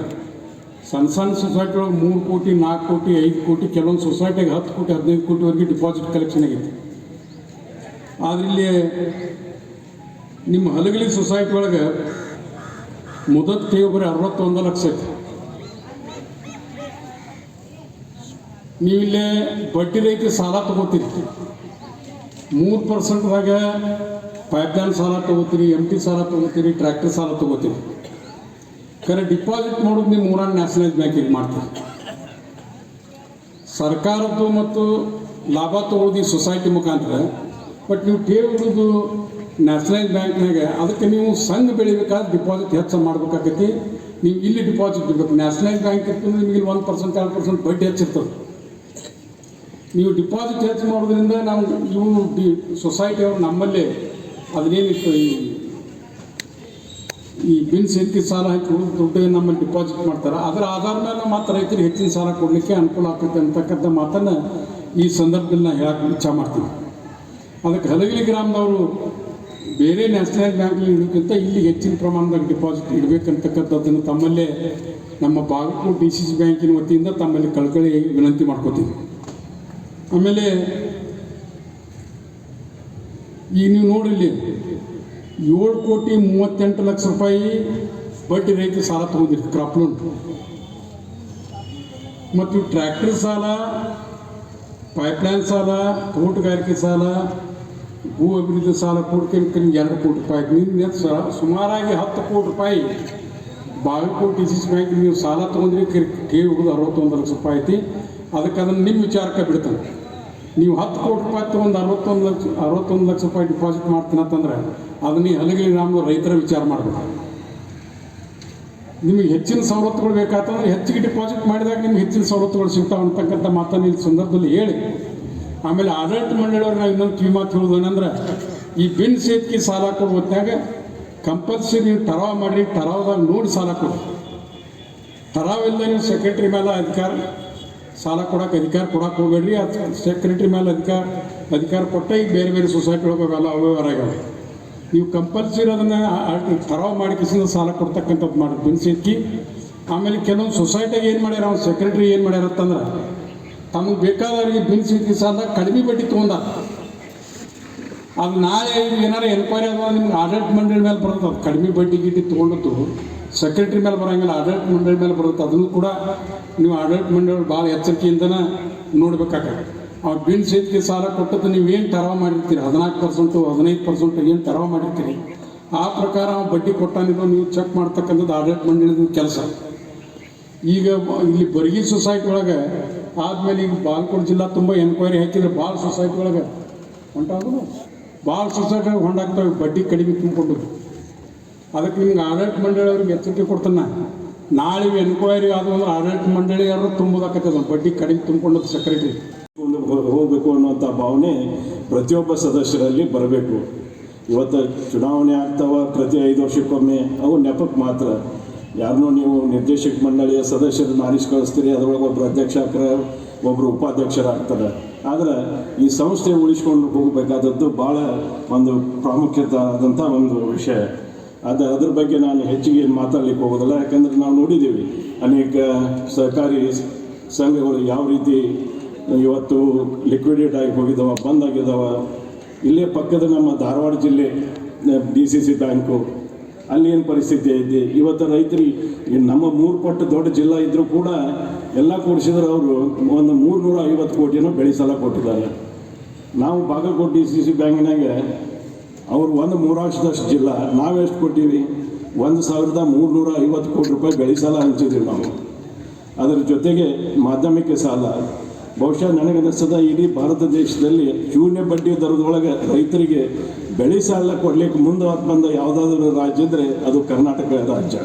ಸಣ್ಣ ಸೊಸೈಟಿ ಒಳಗೆ 3 ಕೋಟಿ, 4 ಕೋಟಿ, 5 ಕೋಟಿ, ಕೆಲವೊಂದು ಸೊಸೈಟಿಗೆ 10 ಕೋಟಿ, 15 ಕೋಟಿವರೆಗೆ ಡಿಪಾಸಿಟ್ ಕಲೆಕ್ಷನ್ ಆಗೈತಿ. ಆದರೆ ಇಲ್ಲಿ ನಿಮ್ಮ ಹಲಗಲಿ ಸೊಸೈಟಿ ಒಳಗೆ ಮುದತ್ ಠೇವು ಬರೀ 61 ಲಕ್ಷ ಐತಿ. ನೀವಿಲ್ಲೇ ಬಡ್ಡಿ ರಹಿತ ಸಾಲ ತಗೋತೀರಿ, 3%ದಾಗ ಪೈಪ್ಲೈನ್ ಸಾಲ ತಗೋತೀರಿ, MT ಸಾಲ ತಗೋತೀರಿ, ಟ್ರ್ಯಾಕ್ಟರ್ ಸಾಲ ತಗೋತೀರಿ. ಖರೆ ಡಿಪಾಸಿಟ್ ಮಾಡೋದು ನೀವು ಮೂರನೇ ನ್ಯಾಷನಲೈಸ್ ಬ್ಯಾಂಕಿಗೆ ಮಾಡ್ತೀರಿ. ಸರ್ಕಾರದ್ದು ಮತ್ತು ಲಾಭ ತಗೊಳ್ಳೋದು ಈ ಸೊಸೈಟಿ ಮುಖಾಂತರ. ಬಟ್ ನೀವು ಠೇವು ಇಡೋದು ನ್ಯಾಷನಲೈಸ್ ಬ್ಯಾಂಕ್ನಾಗ, ಅದಕ್ಕೆ ನೀವು ಸಂಘ ಬೆಳಿಬೇಕಾದ್ರೆ ಡಿಪಾಸಿಟ್ ಹೆಚ್ಚು ಮಾಡ್ಬೇಕಾಗೈತಿ. ನೀವು ಇಲ್ಲಿ ಡಿಪಾಸಿಟ್ ಇಡಬೇಕು. ನ್ಯಾಷನಲೈಸ್ ಬ್ಯಾಂಕ್ ಇರ್ತಂದ್ರೆ ನಿಮಗೆ 1% 2% ಬಡ್ಡಿ ಹೆಚ್ಚಿರ್ತದೆ. ನೀವು ಡಿಪಾಸಿಟ್ ಹೆಚ್ಚು ಮಾಡೋದ್ರಿಂದ ನಾವು ಸೊಸೈಟಿಯವರು ನಮ್ಮಲ್ಲೇ ಅದನ್ನೇನಿತ್ತು ಈ ಬಿನ್ ಸೇರಿಕೆ ಸಾಲ ಹಾಕಿ ದುಡ್ಡು ನಮ್ಮಲ್ಲಿ ಡಿಪಾಸಿಟ್ ಮಾಡ್ತಾರೆ. ಅದರ ಆಧಾರ ಮೇಲೆ ಮತ್ತು ರೈತರಿಗೆ ಹೆಚ್ಚಿನ ಸಾಲ ಕೊಡಲಿಕ್ಕೆ ಅನುಕೂಲ ಆಗ್ತೈತೆ ಅಂತಕ್ಕಂಥ ಮಾತನ್ನು ಈ ಸಂದರ್ಭದಲ್ಲಿ ನಾನು ಹೇಳಕ್ಕೆ ಇಚ್ಛೆ ಮಾಡ್ತೀನಿ. ಅದಕ್ಕೆ ಹಲಗಲಿ ಗ್ರಾಮದವರು ಬೇರೆ ನ್ಯಾಷನಲೈಸ್ ಬ್ಯಾಂಕ್ನಲ್ಲಿ ಇಡೋಕ್ಕಿಂತ ಇಲ್ಲಿ ಹೆಚ್ಚಿನ ಪ್ರಮಾಣದಾಗ ಡಿಪಾಸಿಟ್ ಇಡಬೇಕಂತಕ್ಕಂಥದ್ದನ್ನು ತಮ್ಮಲ್ಲೇ ನಮ್ಮ ಬಾಗಲಕೋಟೆ DCC ಬ್ಯಾಂಕಿನ ವತಿಯಿಂದ ತಮ್ಮಲ್ಲಿ ಕಳ್ಕಳಿ ವಿನಂತಿ ಮಾಡ್ಕೋತೀವಿ. ಆಮೇಲೆ ಈಗ ನೀವು ನೋಡಿಲ್ಲಿ 7,38,00,000 ರೂಪಾಯಿ ಬಡ್ಡಿ ರಹಿತ ಸಾಲ ತಗೊಂಡಿರಿ ಕ್ರಾಪ್ ಲೋನ್. ಮತ್ತು ಟ್ರ್ಯಾಕ್ಟರ್ ಸಾಲ, ಪೈಪ್ಲೈನ್ ಸಾಲ, ತೋಟಗಾರಿಕೆ ಸಾಲ, ಭೂ ಅಭಿವೃದ್ಧಿ ಸಾಲ ಕೊಡ್ತೀನಿ 2 ಕೋಟಿ ರೂಪಾಯಿ. ನಿನ್ನೆ ಸುಮಾರಾಗಿ 10 ಕೋಟಿ ರೂಪಾಯಿ ಬಾಗಲಕೋಟೆ DCC ಬ್ಯಾಂಕ್ ನೀವು ಸಾಲ ತೊಗೊಂಡ್ರಿ. ಠೇವು ಹಿಡಿದು 61 ಲಕ್ಷ ರೂಪಾಯಿ ಐತಿ. ಅದಕ್ಕೆ ಅದನ್ನು ನಿಮ್ಮ ವಿಚಾರಕ್ಕೆ ಬಿಡ್ತಾನೆ. ನೀವು 10 ಕೋಟಿ ರೂಪಾಯಿ ತೊಗೊಂಡು 61 ಲಕ್ಷ ರೂಪಾಯಿ ಡಿಪಾಸಿಟ್ ಮಾಡ್ತೀನಿ ಅಂತಂದ್ರೆ ಅದನ್ನ ಹಲಗಲಿ ಗ್ರಾಮದ ರೈತರ ವಿಚಾರ ಮಾಡಬೇಕು. ನಿಮಗೆ ಹೆಚ್ಚಿನ ಸವಲತ್ತುಗಳು ಬೇಕಾತಂದ್ರೆ ಹೆಚ್ಚಿಗೆ ಡಿಪಾಸಿಟ್ ಮಾಡಿದಾಗ ನಿಮ್ಗೆ ಹೆಚ್ಚಿನ ಸವಲತ್ತುಗಳು ಸಿಗ್ತಾವೆ ಅಂತಕ್ಕಂಥ ಮಾತನ್ನು ಈ ಸಂದರ್ಭದಲ್ಲಿ ಹೇಳಿ, ಆಮೇಲೆ ಆಡಳಿತ ಮಂಡಳಿಯವ್ರು ನಾವು ಇನ್ನೊಂದು ಕಿವಿ ಮಾತು ಹೇಳೋದೇನೆಂದ್ರೆ, ಈ ಬಿನ್ ಸೇತಿಗೆ ಸಾಲ ಕೊಡುವ ಹೊತ್ನಾಗ ಕಂಪಲ್ಸರಿ ನೀವು ಟರಾವ್ ಮಾಡಿರಿ. ಟರಾವ್ದಾಗ ನೋಡಿ ಸಾಲ ಕೊಡಿ. ಟರಾವ್ ಇಲ್ಲ ನೀವು ಸೆಕ್ರೆಟ್ರಿ ಮೇಲೆ ಸಾಲ ಕೊಡೋಕೆ ಅಧಿಕಾರ ಕೊಡೋಕೆ ಹೋಗಬೇಡ್ರಿ. ಅದು ಸೆಕ್ರೆಟ್ರಿ ಮೇಲೆ ಅಧಿಕಾರ ಕೊಟ್ಟ ಈಗ ಬೇರೆ ಬೇರೆ ಸೊಸೈಟಿ ಒಳಗೆಲ್ಲ ಅವ್ಯವಹಾರ ಆಗ್ಯಾವ. ನೀವು ಕಂಪಲ್ಸರಿ ಅದನ್ನು ಟರಾವ್ ಮಾಡಿ ಕಿಸಿದ ಸಾಲ ಕೊಡ್ತಕ್ಕಂಥದ್ದು ಮಾಡಿ ಬಿನ್ ಸೇತ್ಕಿ. ಆಮೇಲೆ ಕೆಲವೊಂದು ಸೊಸೈಟಿಗೆ ಏನು ಮಾಡ್ಯಾರ, ಅವ್ನು ಸೆಕ್ರೆಟ್ರಿ ಏನು ಮಾಡ್ಯಾರ ಅಂತಂದ್ರೆ ತಮಗೆ ಬೇಕಾದವರಿಗೆ ಬಿನ್ ಸೇತ್ಕಿ ಸಾಲ ಕಡಿಮೆ ಬಡ್ಡಿ ತೊಗೊಂಡ. ಅದು ನಾಳೆ ಏನಾರು ಎನ್ಕ್ವೈರಿ ಆಗುವ ನಿಮ್ಗೆ ಆಡಳಿತ ಮಂಡಳಿ ಮೇಲೆ ಬರುತ್ತೆ. ಅದು ಕಡಿಮೆ ಬಡ್ಡಿ ಗಿಡ್ಡಿ ತೊಗೊಂಡದ್ದು ಸೆಕ್ರೆಟ್ರಿ ಮೇಲೆ ಬರೋಂಗಿಲ್ಲ, ಆಡಳಿತ ಮಂಡಳಿ ಮೇಲೆ ಬರುತ್ತೆ. ಅದನ್ನು ಕೂಡ ನೀವು ಆಡಳಿತ ಮಂಡಳಿ ಭಾಳ ಎಚ್ಚರಿಕೆಯಿಂದನೇ ನೋಡ್ಬೇಕಾಗತ್ತೆ. ಆ ಬಿನ್ ಸೇತಿಗೆ ಸಾಲ ಕೊಟ್ಟದ್ದು ನೀವೇನು ಟರಾವ್ ಮಾಡಿರ್ತೀರಿ, 14% 15% ಏನು ಟರಾವ್ ಮಾಡಿರ್ತೀರಿ, ಆ ಪ್ರಕಾರ ಬಡ್ಡಿ ಕೊಟ್ಟಾನಿರೋ ನೀವು ಚೆಕ್ ಮಾಡ್ತಕ್ಕಂಥದ್ದು ಆಡಳಿತ ಮಂಡಳಿದ ಕೆಲಸ. ಈಗ ಇಲ್ಲಿ ಬರಗಿ ಸೊಸೈಟಿ ಒಳಗೆ ಆದಮೇಲೆ ಈಗ ಬಾಗಲಕೋಟೆ ಜಿಲ್ಲಾ ತುಂಬ ಎನ್ಕ್ವೈರಿ ಹಾಕಿದ್ರೆ ಭಾಳ ಸೊಸೈಟಿ ಒಳಗೆ ಹೊಂಟಾದ್ರು, ಭಾಳ ಸೊಸೈಟಿ ಹೊಂಡಾಗ್ತವೆ ಬಡ್ಡಿ ಕಡಿಮೆ ತುಂಬಿಕೊಂಡು. ಅದಕ್ಕೆ ನಿಮ್ಗೆ ಆಡಳಿತ ಮಂಡಳಿಯವ್ರಿಗೆ ಎಚ್ಚರಿಕೆ ಕೊಡ್ತಾನೆ. ನಾಳೆ ಎನ್ಕ್ವೈರಿ ಆದವು ಅಂದ್ರೆ ಆಡಳಿತ ಮಂಡಳಿಯವರು ತುಂಬೋದಾಕತ್ತದ ಬಡ್ಡಿ ಕಡಿಮೆ ತುಂಬಿಕೊಂಡದ್ದು ಸೆಕ್ರೆಟ್ರಿ ಹೋಗಬೇಕು ಅನ್ನುವಂಥ ಭಾವನೆ ಪ್ರತಿಯೊಬ್ಬ ಸದಸ್ಯರಲ್ಲಿ ಬರಬೇಕು. ಇವತ್ತು ಚುನಾವಣೆ ಆಗ್ತಾವ ಪ್ರತಿ 5 ವರ್ಷಕ್ಕೊಮ್ಮೆ, ಅವು ನೆಪಕ್ಕೆ ಮಾತ್ರ. ಯಾರನ್ನೋ ನೀವು ನಿರ್ದೇಶಕ ಮಂಡಳಿಯ ಸದಸ್ಯರನ್ನು ಆರಿಸಿ ಕಳಿಸ್ತೀರಿ, ಅದರೊಳಗೆ ಒಬ್ಬರು ಅಧ್ಯಕ್ಷರಾಗ್ತಾರೆ, ಒಬ್ಬರು ಉಪಾಧ್ಯಕ್ಷರಾಗ್ತಾರೆ. ಆದರೆ ಈ ಸಂಸ್ಥೆ ಉಳಿಸ್ಕೊಂಡು ಹೋಗಬೇಕಾದದ್ದು ಭಾಳ ಒಂದು ಪ್ರಾಮುಖ್ಯತೆ ಆದಂಥ ಒಂದು ವಿಷಯ. ಅದ್ರ ಬಗ್ಗೆ ನಾನು ಹೆಚ್ಚಿಗೆ ಮಾತಾಡಲಿಕ್ಕೆ ಹೋಗೋದಿಲ್ಲ. ಯಾಕಂದರೆ ನಾವು ನೋಡಿದ್ದೀವಿ ಅನೇಕ ಸಹಕಾರಿ ಸಂಘಗಳು ಯಾವ ರೀತಿ ಇವತ್ತು ಲಿಕ್ವಿಡೇಟ್ ಆಗಿ ಹೋಗಿದ್ದಾವೆ, ಬಂದಾಗಿದ್ದಾವೆ. ಇಲ್ಲೇ ಪಕ್ಕದ ನಮ್ಮ ಧಾರವಾಡ ಜಿಲ್ಲೆ DCC ಬ್ಯಾಂಕು, ಅಲ್ಲಿ ಏನು ಪರಿಸ್ಥಿತಿ ಐತಿ ಇವತ್ತು ರೈತರಿಗೆ ನಮ್ಮ 3 ಪಟ್ಟು ದೊಡ್ಡ ಜಿಲ್ಲಾ ಇದ್ದರೂ ಕೂಡ ಎಲ್ಲ ಕೂಡಿಸಿದ್ರೆ ಅವರು ಒಂದು 350 ಕೋಟಿನೂ ಬೆಳೆ ಸಾಲ ಕೊಟ್ಟಿದ್ದಾರೆ. ನಾವು ಬಾಗಲಕೋಟೆ DCC ಬ್ಯಾಂಕ್ನಾಗ ಅವರು 1/3 ಜಿಲ್ಲಾ, ನಾವೆಷ್ಟು ಕೊಟ್ಟಿವಿ? 1,350 ಕೋಟಿ ರೂಪಾಯಿ ಬೆಳೆ ಸಾಲ ಹಂಚಿದ್ದೀವಿ ನಾವು. ಅದರ ಜೊತೆಗೆ ಮಾಧ್ಯಮಿಕ ಸಾಲ ಬಹುಶಃ ನನಗನ್ನಿಸ್ತದ ಇಡೀ ಭಾರತ ದೇಶದಲ್ಲಿ ಶೂನ್ಯ ಬಡ್ಡಿ ದರದೊಳಗೆ ರೈತರಿಗೆ ಬೆಳೆ ಸಾಲ ಕೊಡಲಿಕ್ಕೆ ಮುಂದೆ ಬಂದ ಯಾವುದಾದ್ರೂ ರಾಜ್ಯ ಇದ್ದರೆ ಅದು ಕರ್ನಾಟಕ ರಾಜ್ಯ.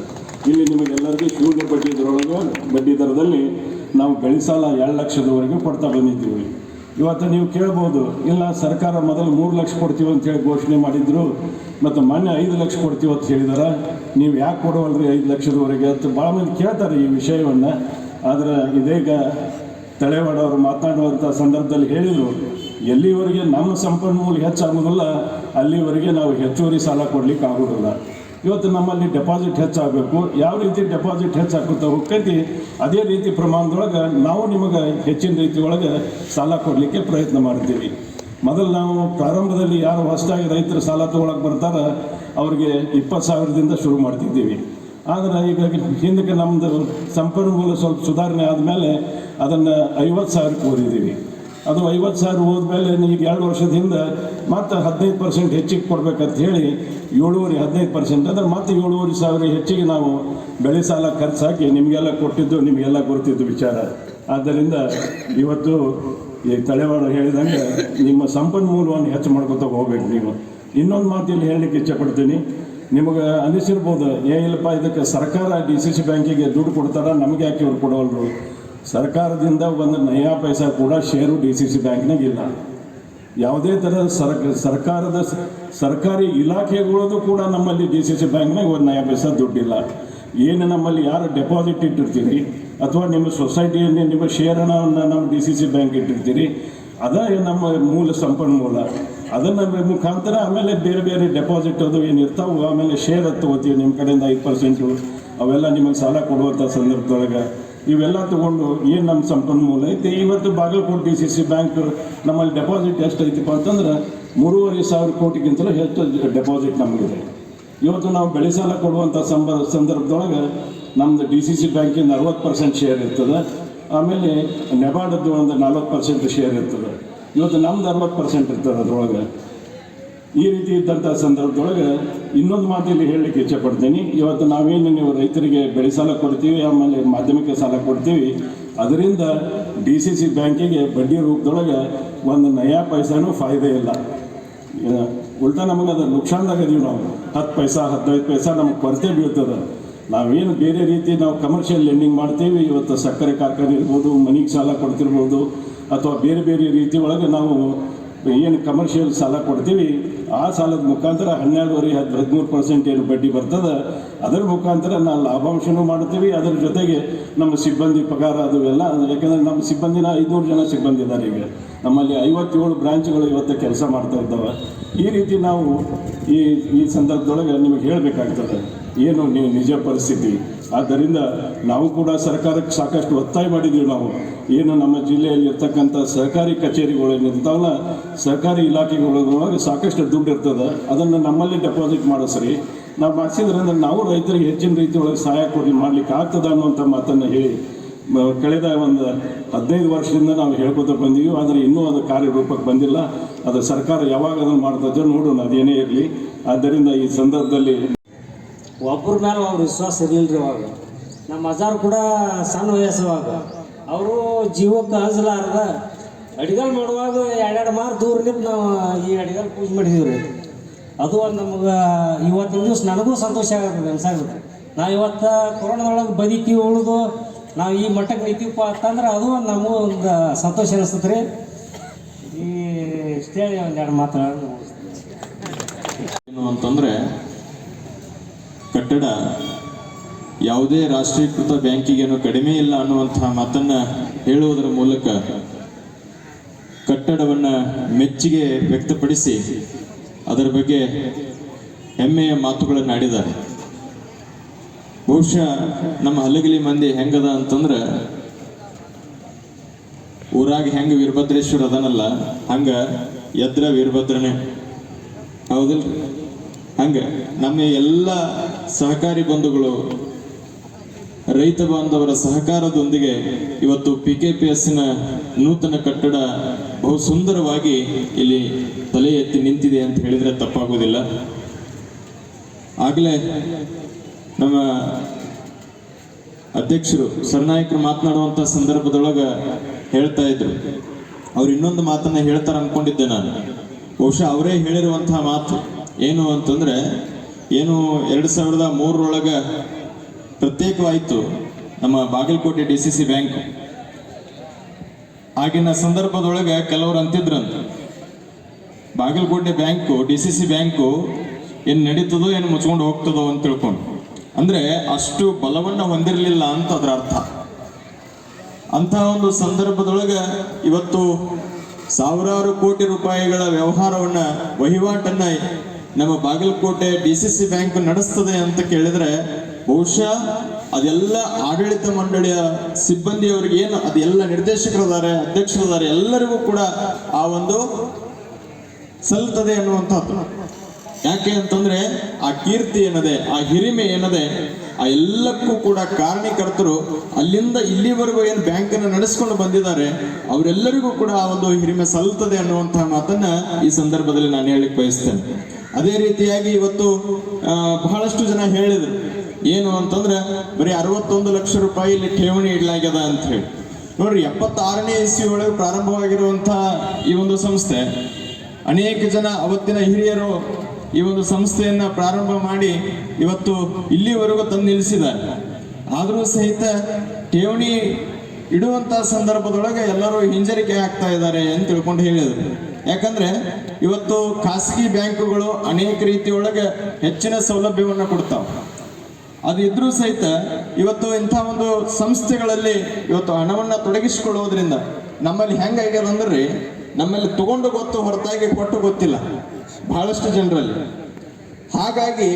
ಇಲ್ಲಿ ನಿಮಗೆಲ್ಲರಿಗೂ ಶೂನ್ಯ ಬಡ್ಡಿ ದರದಲ್ಲಿ ನಾವು ಬೆಳೆ ಸಾಲ 2 ಲಕ್ಷದವರೆಗೆ ಕೊಡ್ತಾ ಬಂದಿದ್ದೀವಿ. ಇವತ್ತು ನೀವು ಕೇಳ್ಬೋದು, ಇಲ್ಲ ಸರ್ಕಾರ ಮೊದಲು 3 ಲಕ್ಷ ಕೊಡ್ತೀವಿ ಅಂತೇಳಿ ಘೋಷಣೆ ಮಾಡಿದ್ರು, ಮತ್ತು ಮೊನ್ನೆ 5 ಲಕ್ಷ ಕೊಡ್ತೀವಿ ಅಂತ ಹೇಳಿದಾರೆ. ನೀವು ಯಾಕೆ ಕೊಡೋವಲ್ರಿ 5 ಲಕ್ಷದವರೆಗೆ ಅಂತ ಭಾಳ ಮಂದಿ ಕೇಳ್ತಾರೆ ಈ ವಿಷಯವನ್ನು. ಆದರೆ ಇದೀಗ ತಳೇವಾಡ ಅವರು ಮಾತನಾಡುವಂಥ ಸಂದರ್ಭದಲ್ಲಿ ಹೇಳಿದರು, ಎಲ್ಲಿವರೆಗೆ ನಮ್ಮ ಸಂಪನ್ಮೂಲ ಹೆಚ್ಚಾಗೋದಿಲ್ಲ ಅಲ್ಲಿವರೆಗೆ ನಾವು ಹೆಚ್ಚುವರಿ ಸಾಲ ಕೊಡಲಿಕ್ಕೆ ಆಗೋದಿಲ್ಲ. ಇವತ್ತು ನಮ್ಮಲ್ಲಿ ಡೆಪಾಸಿಟ್ ಹೆಚ್ಚಾಗಬೇಕು. ಯಾವ ರೀತಿ ಡೆಪಾಸಿಟ್ ಹೆಚ್ಚಾಗುತ್ತಾ ಹೋಗ್ತೈತಿ ಅದೇ ರೀತಿ ಪ್ರಮಾಣದೊಳಗೆ ನಾವು ನಿಮಗೆ ಹೆಚ್ಚಿನ ರೀತಿ ಒಳಗೆ ಸಾಲ ಕೊಡಲಿಕ್ಕೆ ಪ್ರಯತ್ನ ಮಾಡ್ತೀವಿ. ಮೊದಲು ನಾವು ಪ್ರಾರಂಭದಲ್ಲಿ ಯಾರು ಹೊಸದಾಗಿ ರೈತರು ಸಾಲ ತೊಗೊಳಕ್ಕೆ ಬರ್ತಾರೆ ಅವ್ರಿಗೆ 20,000ದಿಂದ ಶುರು ಮಾಡ್ತಿದ್ದೀವಿ. ಆದರೆ ಈಗ ಹಿಂದಕ್ಕೆ ನಮ್ಮದು ಸಂಪನ್ಮೂಲ ಸ್ವಲ್ಪ ಸುಧಾರಣೆ ಆದಮೇಲೆ ಅದನ್ನು 50,000ಕ್ಕೆ ಓದಿದ್ದೀವಿ. ಅದು 50,000 ಹೋದ್ಮೇಲೆ ಈಗ 2 ವರ್ಷದ ಹಿಂದೆ ಮತ್ತು 15% ಹೆಚ್ಚಿಗೆ ಕೊಡ್ಬೇಕಂತ ಹೇಳಿ 7.5% ಅಂದರೆ ಮತ್ತೆ 7,500 ಹೆಚ್ಚಿಗೆ ನಾವು ಬೆಳೆ ಸಾಲ ಖರ್ಚಾಕಿ ನಿಮಗೆಲ್ಲ ಕೊಟ್ಟಿದ್ದು ನಿಮಗೆಲ್ಲ ಗೊತ್ತಿದ್ದು ವಿಚಾರ. ಆದ್ದರಿಂದ ಇವತ್ತು ಈ ತಳೆವಾಡ ಹೇಳಿದಂಗೆ ನಿಮ್ಮ ಸಂಪನ್ಮೂಲವನ್ನು ಹೆಚ್ಚು ಮಾಡ್ಕೊತ ಹೋಗ್ಬೇಕು ನೀವು. ಇನ್ನೊಂದು ಮಾತಿಲ್ಲಿ ಹೇಳಲಿಕ್ಕೆ ಇಚ್ಛೆಪಡ್ತೀನಿ. ನಿಮಗೆ ಅನಿಸಿರ್ಬೋದು, ಇಲ್ಲಪ್ಪ ಇದಕ್ಕೆ ಸರ್ಕಾರ DCC ಬ್ಯಾಂಕಿಗೆ ದುಡ್ಡು ಕೊಡ್ತಾರ, ನಮಗೆ ಯಾಕೆ ಇವ್ರು ಕೊಡೋಲ್ರು? ಸರ್ಕಾರದಿಂದ ಒಂದು ನಯಾ ಪೈಸಾ ಕೂಡ ಷೇರು DCC ಬ್ಯಾಂಕ್ನಾಗ ಇಲ್ಲ. ಯಾವುದೇ ಥರ ಸರ್ಕಾರದ ಸರ್ಕಾರಿ ಇಲಾಖೆಗಳದು ಕೂಡ ನಮ್ಮಲ್ಲಿ DCC ಬ್ಯಾಂಕ್ನಾಗ ಒಂದು ನಯಾ ಪೈಸಾ ದುಡ್ಡಿಲ್ಲ. ಏನು ನಮ್ಮಲ್ಲಿ ಯಾರು ಡೆಪಾಸಿಟ್ ಇಟ್ಟಿರ್ತೀರಿ ಅಥವಾ ನಿಮ್ಮ ಸೊಸೈಟಿಯಲ್ಲಿ ನಿಮ್ಮ ಶೇರನ್ನು ನಮ್ಮ DCC ಬ್ಯಾಂಕ್ ಇಟ್ಟಿರ್ತೀರಿ, ಅದೇ ನಮ್ಮ ಮೂಲ ಸಂಪನ್ಮೂಲ. ಅದನ್ನು ಮುಖಾಂತರ ಆಮೇಲೆ ಬೇರೆ ಬೇರೆ ಡೆಪಾಸಿಟ್ ಅದು ಏನು ಇರ್ತಾವೆ, ಆಮೇಲೆ ಶೇರ್ ತೊಗೋತೀವಿ ನಿಮ್ಮ ಕಡೆಯಿಂದ 5%, ಅವೆಲ್ಲ ನಿಮಗೆ ಸಾಲ ಕೊಡುವಂಥ ಸಂದರ್ಭದೊಳಗೆ ಇವೆಲ್ಲ ತೊಗೊಂಡು ಏನು ನಮ್ಮ ಸಂಪನ್ಮೂಲ ಐತಿ. ಇವತ್ತು ಬಾಗಲಕೋಟೆ DCC ಬ್ಯಾಂಕ್ ನಮ್ಮಲ್ಲಿ ಡೆಪಾಸಿಟ್ ಎಷ್ಟು ಐತಿಪ್ಪ ಅಂತಂದ್ರೆ 3,500 ಕೋಟಿಗಿಂತಲೂ ಹೆಚ್ಚು ಡೆಪಾಸಿಟ್ ನಮಗಿದೆ. ಇವತ್ತು ನಾವು ಬೆಳೆ ಸಾಲ ಕೊಡುವಂಥ ಸಂದರ್ಭದೊಳಗೆ ನಮ್ಮದು DCC ಬ್ಯಾಂಕಿಂದ 60% ಶೇರ್ ಇರ್ತದೆ, ಆಮೇಲೆ ನೆಬಾರ್ಡದ್ದು ಒಂದು 40% ಶೇರ್ ಇರ್ತದೆ. ಇವತ್ತು ನಮ್ದು 60% ಇರ್ತದೆ ಅದರೊಳಗೆ. ಈ ರೀತಿ ಇದ್ದಂಥ ಸಂದರ್ಭದೊಳಗೆ ಇನ್ನೊಂದು ಮಾತಿಲ್ಲಿ ಹೇಳಲಿಕ್ಕೆ ಇಚ್ಛೆಪಡ್ತೀನಿ. ಇವತ್ತು ನಾವೇನು ನೀವು ರೈತರಿಗೆ ಬೆಳೆ ಸಾಲ ಕೊಡ್ತೀವಿ, ಆಮೇಲೆ ಮಾಧ್ಯಮಿಕ ಸಾಲ ಕೊಡ್ತೀವಿ, ಅದರಿಂದ DCC ಬ್ಯಾಂಕಿಗೆ ಬಡ್ಡಿ ರೂಪದೊಳಗೆ ಒಂದು ನಯಾ ಪೈಸಾನೂ ಫಾಯ್ದೆ ಇಲ್ಲ. ಉಲ್ಟಾ ನಮಗೆ ಅದು ನುಕ್ಸಾನ್ದಾಗದೀವಿ ನಾವು. 10 ಪೈಸಾ 15 ಪೈಸಾ ನಮಗೆ ಕೊರತೆ ಬೀಳ್ತದೆ. ನಾವೇನು ಬೇರೆ ರೀತಿ ನಾವು ಕಮರ್ಷಿಯಲ್ ಲೆಂಡಿಂಗ್ ಮಾಡ್ತೀವಿ. ಇವತ್ತು ಸಕ್ಕರೆ ಕಾರ್ಖಾನೆ ಇರ್ಬೋದು, ಮನೆಗೆ ಸಾಲ ಕೊಡ್ತಿರ್ಬೋದು, ಅಥವಾ ಬೇರೆ ಬೇರೆ ರೀತಿ ಒಳಗೆ ನಾವು ಏನು ಕಮರ್ಷಿಯಲ್ ಸಾಲ ಕೊಡ್ತೀವಿ, ಆ ಸಾಲದ ಮುಖಾಂತರ 12.5-13% ಏನು ಬಡ್ಡಿ ಬರ್ತದೆ, ಅದರ ಮುಖಾಂತರ ನಾವು ಲಾಭಾಂಶನೂ ಮಾಡ್ತೀವಿ. ಅದರ ಜೊತೆಗೆ ನಮ್ಮ ಸಿಬ್ಬಂದಿ ಪಗಾರ ಅದು ಎಲ್ಲ, ಯಾಕೆಂದರೆ ನಮ್ಮ ಸಿಬ್ಬಂದಿನ 500 ಜನ ಸಿಬ್ಬಂದಿ ಇದ್ದಾರೆ. ಈಗ ನಮ್ಮಲ್ಲಿ 57 ಬ್ರಾಂಚ್ಗಳು ಇವತ್ತು ಕೆಲಸ ಮಾಡ್ತಾ ಇದ್ದಾವೆ. ಈ ರೀತಿ ನಾವು ಈ ಸಂದರ್ಭದೊಳಗೆ ನಿಮಗೆ ಹೇಳಬೇಕಾಗ್ತದೆ ಏನು ನೀವು ನಿಜ ಪರಿಸ್ಥಿತಿ. ಆದ್ದರಿಂದ ನಾವು ಕೂಡ ಸರ್ಕಾರಕ್ಕೆ ಸಾಕಷ್ಟು ಒತ್ತಾಯ ಮಾಡಿದ್ದೀವಿ. ನಾವು ಏನು ನಮ್ಮ ಜಿಲ್ಲೆಯಲ್ಲಿ ಇರ್ತಕ್ಕಂಥ ಸಹಕಾರಿ ಕಚೇರಿಗಳು ಏನಿರ್ತಾವಲ್ಲ, ಸಹಕಾರಿ ಇಲಾಖೆಗಳೊಳಗೆ ಸಾಕಷ್ಟು ದುಡ್ಡು ಇರ್ತದೆ, ಅದನ್ನು ನಮ್ಮಲ್ಲಿ ಡೆಪಾಸಿಟ್ ಮಾಡೋ ಸರಿ ನಾವು ಮಾಡಿಸಿದ್ರಿಂದ ನಾವು ರೈತರಿಗೆ ಹೆಚ್ಚಿನ ರೀತಿ ಒಳಗೆ ಸಹಾಯ ಮಾಡಲಿಕ್ಕೆ ಆಗ್ತದೆ ಅನ್ನುವಂಥ ಮಾತನ್ನು ಹೇಳಿ ಕಳೆದ ಒಂದು 15 ವರ್ಷದಿಂದ ನಾವು ಹೇಳ್ಕೊತ ಬಂದೀವಿ. ಆದರೆ ಇನ್ನೂ ಅದು ಕಾರ್ಯರೂಪಕ್ಕೆ ಬಂದಿಲ್ಲ. ಅದು ಸರ್ಕಾರ ಯಾವಾಗ ಅದನ್ನು ಮಾಡ್ತದೆ ನೋಡೋಣ, ಅದೇನೇ ಇರಲಿ. ಆದ್ದರಿಂದ ಈ ಸಂದರ್ಭದಲ್ಲಿ ಒಬ್ಬರ ಮೇಲೆ ಅವ್ರ ವಿಶ್ವಾಸ ಇರಲಿಲ್ಲ ರೀ. ಅವಾಗ ನಮ್ಮ ಅಜ್ಜಾರು ಕೂಡ ಸಣ್ಣ ವಯಸ್ಸವಾಗ ಅವರು ಜೀವಕ್ಕೆ ಹಂಚಲಾರ್ದ ಅಡಿಗೆಲ್ ಮಾಡುವಾಗ 2 ಮಾರು ದೂರ ನಿಂತು ನಾವು ಈ ಅಡಿಗೆಲ್ ಪೂಜೆ ಮಾಡಿದೀವಿ ರೀ. ಅದು ಒಂದು ನಮ್ಗೆ ಇವತ್ತಿನ ದಿವಸ ನನಗೂ ಸಂತೋಷ ಆಗುತ್ತೆ, ಅನ್ಸಾಗುತ್ತೆ. ನಾವು ಇವತ್ತು ಕೊರೋನಾದೊಳಗೆ ಬದುಕಿ ಉಳಿದು ನಾವು ಈ ಮಟ್ಟಕ್ಕೆ ನಿಂತೀವಪ್ಪ ಅಂತಂದ್ರೆ ಅದು ಒಂದು ನಮಗೂ ಒಂದು ಸಂತೋಷ ಅನಿಸ್ತದೆ ರೀ. ಈ ಇಷ್ಟೇ ಒಂದು 2 ಮಾತುಗಳನ್ನು ಏನು ಅಂತಂದರೆ, ಕಟ್ಟಡ ಯಾವುದೇ ರಾಷ್ಟ್ರೀಕೃತ ಬ್ಯಾಂಕಿಗೇನು ಕಡಿಮೆ ಇಲ್ಲ ಅನ್ನುವಂತಹ ಮಾತನ್ನು ಹೇಳುವುದರ ಮೂಲಕ ಕಟ್ಟಡವನ್ನು ಮೆಚ್ಚುಗೆ ವ್ಯಕ್ತಪಡಿಸಿ ಅದರ ಬಗ್ಗೆ ಹೆಮ್ಮೆಯ ಮಾತುಗಳನ್ನು ಆಡಿದ್ದಾರೆ. ಬಹುಶಃ ನಮ್ಮ ಹಲಗಲಿ ಮಂದಿ ಹೆಂಗದ ಅಂತಂದ್ರೆ, ಊರಾಗ ಹೆಂಗೆ ವೀರಭದ್ರೇಶ್ವರ ಅದನಲ್ಲ ಹಂಗೆ ಎದ್ರ ವೀರಭದ್ರನೇ, ಹೌದಿಲ್ಲ? ಹಂಗೆ ನಮ್ಮ ಎಲ್ಲ ಸಹಕಾರಿ ಬಂಧುಗಳು, ರೈತ ಬಾಂಧವರ ಸಹಕಾರದೊಂದಿಗೆ ಇವತ್ತು PKPSನ ನೂತನ ಕಟ್ಟಡ ಬಹು ಸುಂದರವಾಗಿ ಇಲ್ಲಿ ತಲೆ ಎತ್ತಿ ನಿಂತಿದೆ ಅಂತ ಹೇಳಿದರೆ ತಪ್ಪಾಗೋದಿಲ್ಲ. ಆಗಲೇ ನಮ್ಮ ಅಧ್ಯಕ್ಷರು ಸರ್ನಾಯಕರು ಮಾತನಾಡುವಂಥ ಸಂದರ್ಭದೊಳಗೆ ಹೇಳ್ತಾ ಇದ್ರು, ಅವ್ರು ಇನ್ನೊಂದು ಮಾತನ್ನು ಹೇಳ್ತಾರೆ ಅಂದ್ಕೊಂಡಿದ್ದೆ ನಾನು. ಬಹುಶಃ ಅವರೇ ಹೇಳಿರುವಂತಹ ಮಾತು ಏನು ಅಂತಂದರೆ, ಏನು 2003 ಪ್ರತ್ಯೇಕವಾಯಿತು ನಮ್ಮ ಬಾಗಲಕೋಟೆ DCC ಬ್ಯಾಂಕ್. ಆಗಿನ ಸಂದರ್ಭದೊಳಗೆ ಕೆಲವರು ಅಂತಿದ್ರಂತ, ಬಾಗಲಕೋಟೆ ಬ್ಯಾಂಕು DCC ಬ್ಯಾಂಕು ಏನು ನಡೀತದೋ ಏನು ಮುಚ್ಕೊಂಡು ಹೋಗ್ತದೋ ಅಂತ ತಿಳ್ಕೊಂಡು, ಅಂದರೆ ಅಷ್ಟು ಬಲವನ್ನು ಹೊಂದಿರಲಿಲ್ಲ ಅಂತ ಅದರ ಅರ್ಥ. ಅಂಥ ಒಂದು ಸಂದರ್ಭದೊಳಗೆ ಇವತ್ತು ಸಾವಿರಾರು ಕೋಟಿ ರೂಪಾಯಿಗಳ ವ್ಯವಹಾರವನ್ನು, ವಹಿವಾಟನ್ನು ನಮ್ಮ ಬಾಗಲಕೋಟೆ DCC ಬ್ಯಾಂಕ್ ನಡೆಸ್ತದೆ ಅಂತ ಕೇಳಿದರೆ, ಬಹುಶಃ ಅದೆಲ್ಲ ಆಡಳಿತ ಮಂಡಳಿಯ ಸಿಬ್ಬಂದಿಯವರಿಗೆ ಏನು ಅದೆಲ್ಲ ನಿರ್ದೇಶಕರಿದ್ದಾರೆ, ಅಧ್ಯಕ್ಷರಿದ್ದಾರೆ, ಎಲ್ಲರಿಗೂ ಕೂಡ ಆ ಒಂದು ಸಲ್ತದೆ ಅನ್ನುವಂಥದ್ದು. ಯಾಕೆ ಅಂತಂದ್ರೆ ಆ ಕೀರ್ತಿ ಏನದೆ, ಆ ಹಿರಿಮೆ ಏನದೆ ಆ ಎಲ್ಲಕ್ಕೂ ಕೂಡ ಕಾರಣೀಕರ್ತರು ಅಲ್ಲಿಂದ ಇಲ್ಲಿವರೆಗೂ ಏನು ಬ್ಯಾಂಕನ್ನು ನಡೆಸ್ಕೊಂಡು ಬಂದಿದ್ದಾರೆ ಅವರೆಲ್ಲರಿಗೂ ಕೂಡ ಆ ಒಂದು ಹಿರಿಮೆ ಸಲ್ಲುತ್ತದೆ ಅನ್ನುವಂತಹ ಮಾತನ್ನ ಈ ಸಂದರ್ಭದಲ್ಲಿ ನಾನು ಹೇಳಿಕ್ ಬಯಸ್ತೇನೆ. ಅದೇ ರೀತಿಯಾಗಿ ಇವತ್ತು ಬಹಳಷ್ಟು ಜನ ಹೇಳಿದ್ರು ಏನು ಅಂತಂದ್ರೆ ಬರೀ 61 ಲಕ್ಷ ರೂಪಾಯಿ ಇಲ್ಲಿ ಠೇವಣಿ ಇಡಲಾಗ್ಯದ ಅಂತ ಹೇಳಿ. ನೋಡ್ರಿ, 76ನೇ ಇಸ್ವಿ ಒಳಗೆ ಪ್ರಾರಂಭವಾಗಿರುವಂತಹ ಈ ಒಂದು ಸಂಸ್ಥೆ, ಅನೇಕ ಜನ ಅವತ್ತಿನ ಹಿರಿಯರು ಈ ಒಂದು ಸಂಸ್ಥೆಯನ್ನ ಪ್ರಾರಂಭ ಮಾಡಿ ಇವತ್ತು ಇಲ್ಲಿವರೆಗೂ ತಂದು ನಿಲ್ಲಿಸಿದ್ದಾರೆ. ಆದರೂ ಸಹಿತ ಠೇವಣಿ ಇಡುವಂತಹ ಸಂದರ್ಭದೊಳಗೆ ಎಲ್ಲರೂ ಹಿಂಜರಿಕೆ ಆಗ್ತಾ ಇದ್ದಾರೆ ಅಂತ ತಿಳ್ಕೊಂಡು ಹೇಳಿದರು. ಯಾಕಂದ್ರೆ ಇವತ್ತು ಖಾಸಗಿ ಬ್ಯಾಂಕುಗಳು ಅನೇಕ ರೀತಿಯೊಳಗೆ ಹೆಚ್ಚಿನ ಸೌಲಭ್ಯವನ್ನು ಕೊಡ್ತಾವೆ. ಅದು ಇದ್ರೂ ಸಹಿತ ಇವತ್ತು ಇಂಥ ಒಂದು ಸಂಸ್ಥೆಗಳಲ್ಲಿ ಇವತ್ತು ಹಣವನ್ನು ತೊಡಗಿಸಿಕೊಳ್ಳೋದ್ರಿಂದ ನಮ್ಮಲ್ಲಿ ಹೆಂಗಾಗ್ಯದ ಅಂದ್ರೆ ನಮ್ಮಲ್ಲಿ ತಗೊಂಡು ಗೊತ್ತು ಹೊರತಾಗಿ ಕೊಟ್ಟು ಗೊತ್ತಿಲ್ಲ ಬಹಳಷ್ಟು ಜನರಲ್ಲಿ. ಹಾಗಾಗಿ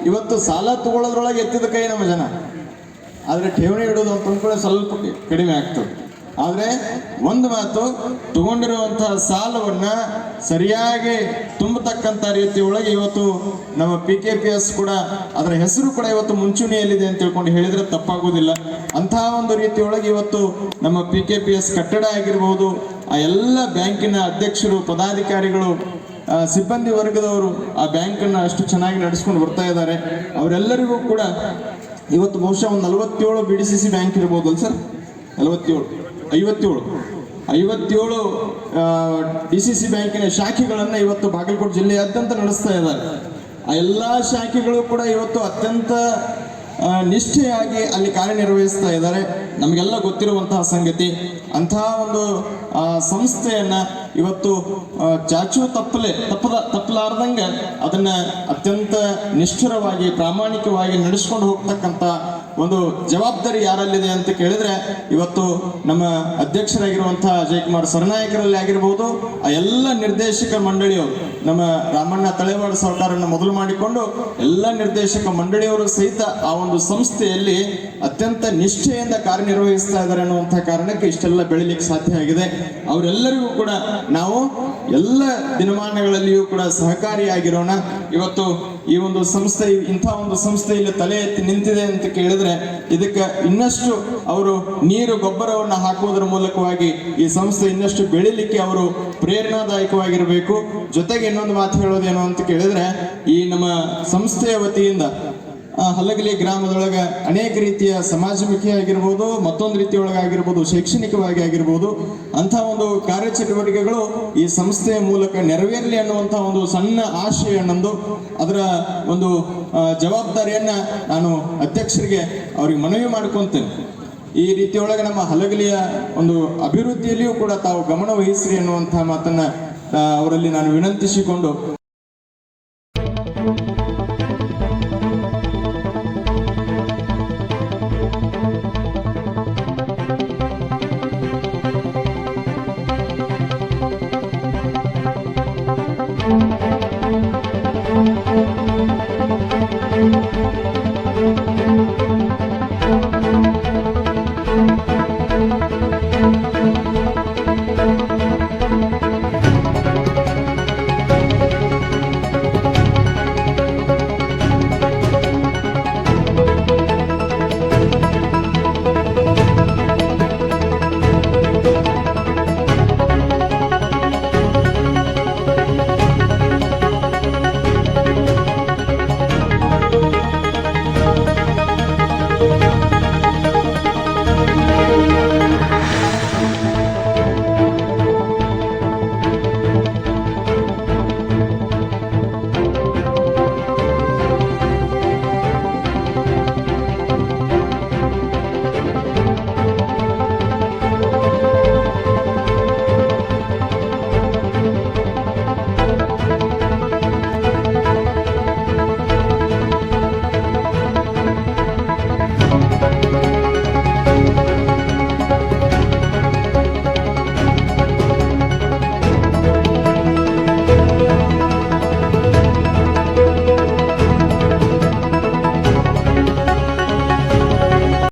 ಇವತ್ತು ಸಾಲ ತಗೊಳ್ಳೋದ್ರೊಳಗೆ ಎತ್ತಿದ ಕೈ ನಮ್ಮ ಜನ, ಆದರೆ ಠೇವಣಿ ಇಡೋದು ಅಂತ ಅಂದ್ಕೊಳ್ಳಿ ಸ್ವಲ್ಪ ಕಡಿಮೆ ಆಗ್ತದೆ. ಆದರೆ ಒಂದು ಮಾತು, ತಗೊಂಡಿರುವಂತಹ ಸಾಲವನ್ನ ಸರಿಯಾಗಿ ತುಂಬತಕ್ಕಂಥ ರೀತಿಯೊಳಗೆ ಇವತ್ತು ನಮ್ಮ PKPS ಕೂಡ ಅದರ ಹೆಸರು ಕೂಡ ಇವತ್ತು ಮುಂಚೂಣಿಯಲ್ಲಿದೆ ಅಂತ ತಿಳ್ಕೊಂಡು ಹೇಳಿದ್ರೆ ತಪ್ಪಾಗೋದಿಲ್ಲ. ಅಂತಹ ಒಂದು ರೀತಿಯೊಳಗೆ ಇವತ್ತು ನಮ್ಮ PKPS ಕಟ್ಟಡ ಆಗಿರ್ಬೋದು, ಆ ಎಲ್ಲ ಬ್ಯಾಂಕಿನ ಅಧ್ಯಕ್ಷರು, ಪದಾಧಿಕಾರಿಗಳು, ಸಿಬ್ಬಂದಿ ವರ್ಗದವರು ಆ ಬ್ಯಾಂಕನ್ನು ಅಷ್ಟು ಚೆನ್ನಾಗಿ ನಡೆಸ್ಕೊಂಡು ಬರ್ತಾ ಇದ್ದಾರೆ. ಅವರೆಲ್ಲರಿಗೂ ಕೂಡ ಇವತ್ತು ಬಹುಶಃ ಒಂದು 47 BDCC ಬ್ಯಾಂಕ್ ಇರ್ಬೋದಲ್ಲ ಸರ್? 57 DCC ಬ್ಯಾಂಕಿನ ಶಾಖೆಗಳನ್ನು ಇವತ್ತು ಬಾಗಲಕೋಟೆ ಜಿಲ್ಲೆಯಾದ್ಯಂತ ನಡೆಸ್ತಾ ಇದ್ದಾರೆ. ಆ ಎಲ್ಲ ಶಾಖೆಗಳು ಕೂಡ ಇವತ್ತು ಅತ್ಯಂತ ನಿಷ್ಠೆಯಾಗಿ ಅಲ್ಲಿ ಕಾರ್ಯನಿರ್ವಹಿಸ್ತಾ ಇದ್ದಾರೆ. ನಮಗೆಲ್ಲ ಗೊತ್ತಿರುವಂತಹ ಸಂಗತಿ. ಅಂತಹ ಒಂದು ಸಂಸ್ಥೆಯನ್ನ ಇವತ್ತು ಚಾಚು ತಪ್ಪಲಾರ್ದಂಗೆ ಅದನ್ನ ಅತ್ಯಂತ ನಿಷ್ಠುರವಾಗಿ ಪ್ರಾಮಾಣಿಕವಾಗಿ ನಡೆಸ್ಕೊಂಡು ಹೋಗ್ತಕ್ಕಂಥ ಒಂದು ಜವಾಬ್ದಾರಿ ಯಾರಲ್ಲಿದೆ ಅಂತ ಕೇಳಿದ್ರೆ ಇವತ್ತು ನಮ್ಮ ಅಧ್ಯಕ್ಷರಾಗಿರುವಂತಹ ಜಯಕುಮಾರ್ ಸರ್ನಾಯಕರಲ್ಲಿ ಆಗಿರ್ಬೋದು, ಆ ಎಲ್ಲ ನಿರ್ದೇಶಕ ಮಂಡಳಿಯವರು, ನಮ್ಮ ರಾಮಣ್ಣ ತಳೆವಾಡ ಸರ್ಕಾರವನ್ನು ಮೊದಲು ಮಾಡಿಕೊಂಡು ಎಲ್ಲ ನಿರ್ದೇಶಕ ಮಂಡಳಿಯವರು ಸಹಿತ ಆ ಒಂದು ಸಂಸ್ಥೆಯಲ್ಲಿ ಅತ್ಯಂತ ನಿಷ್ಠೆಯಿಂದ ಕಾರ್ಯನಿರ್ವಹಿಸ್ತಾ ಇದ್ದಾರೆ ಅನ್ನುವಂಥ ಕಾರಣಕ್ಕೆ ಇಷ್ಟೆಲ್ಲ ಬೆಳಿಲಿಕ್ಕೆ ಸಾಧ್ಯ ಆಗಿದೆ. ಅವರೆಲ್ಲರಿಗೂ ಕೂಡ ನಾವು ಎಲ್ಲ ದಿನಮಾನಗಳಲ್ಲಿಯೂ ಕೂಡ ಸಹಕಾರಿಯಾಗಿರೋಣ. ಇವತ್ತು ಈ ಒಂದು ಸಂಸ್ಥೆ, ಇಂಥ ಒಂದು ಸಂಸ್ಥೆಯಲ್ಲಿ ತಲೆ ಎತ್ತಿ ನಿಂತಿದೆ ಅಂತ ಕೇಳಿದ್ರೆ ಇದಕ್ಕೆ ಇನ್ನಷ್ಟು ಅವರು ನೀರು ಗೊಬ್ಬರವನ್ನು ಹಾಕುವುದರ ಮೂಲಕವಾಗಿ ಈ ಸಂಸ್ಥೆ ಇನ್ನಷ್ಟು ಬೆಳಿಲಿಕ್ಕೆ ಅವರು ಪ್ರೇರಣಾದಾಯಕವಾಗಿರಬೇಕು. ಜೊತೆಗೆ ಇನ್ನೊಂದು ಮಾತು ಹೇಳೋದೇನು ಅಂತ ಕೇಳಿದ್ರೆ, ಈ ನಮ್ಮ ಸಂಸ್ಥೆಯ ವತಿಯಿಂದ ಹಲಗಲಿ ಗ್ರಾಮದೊಳಗೆ ಅನೇಕ ರೀತಿಯ ಸಮಾಜಮುಖಿ ಆಗಿರ್ಬೋದು, ಮತ್ತೊಂದು ರೀತಿಯೊಳಗಾಗಿರ್ಬೋದು, ಶೈಕ್ಷಣಿಕವಾಗಿ ಆಗಿರ್ಬೋದು, ಅಂಥ ಒಂದು ಕಾರ್ಯಚಟುವಟಿಕೆಗಳು ಈ ಸಂಸ್ಥೆಯ ಮೂಲಕ ನೆರವೇರಲಿ ಅನ್ನುವಂಥ ಒಂದು ಸಣ್ಣ ಆಶಯ ನನ್ನದು. ಅದರ ಒಂದು ಜವಾಬ್ದಾರಿಯನ್ನ ನಾನು ಅಧ್ಯಕ್ಷರಿಗೆ ಅವ್ರಿಗೆ ಮನವಿ ಮಾಡ್ಕೊತೇನೆ. ಈ ರೀತಿಯೊಳಗೆ ನಮ್ಮ ಹಲಗಲಿಯ ಒಂದು ಅಭಿವೃದ್ಧಿಯಲ್ಲಿಯೂ ಕೂಡ ತಾವು ಗಮನ ವಹಿಸ್ರಿ ಅನ್ನುವಂಥ ಮಾತನ್ನ ಅವರಲ್ಲಿ ನಾನು ವಿನಂತಿಸಿಕೊಂಡು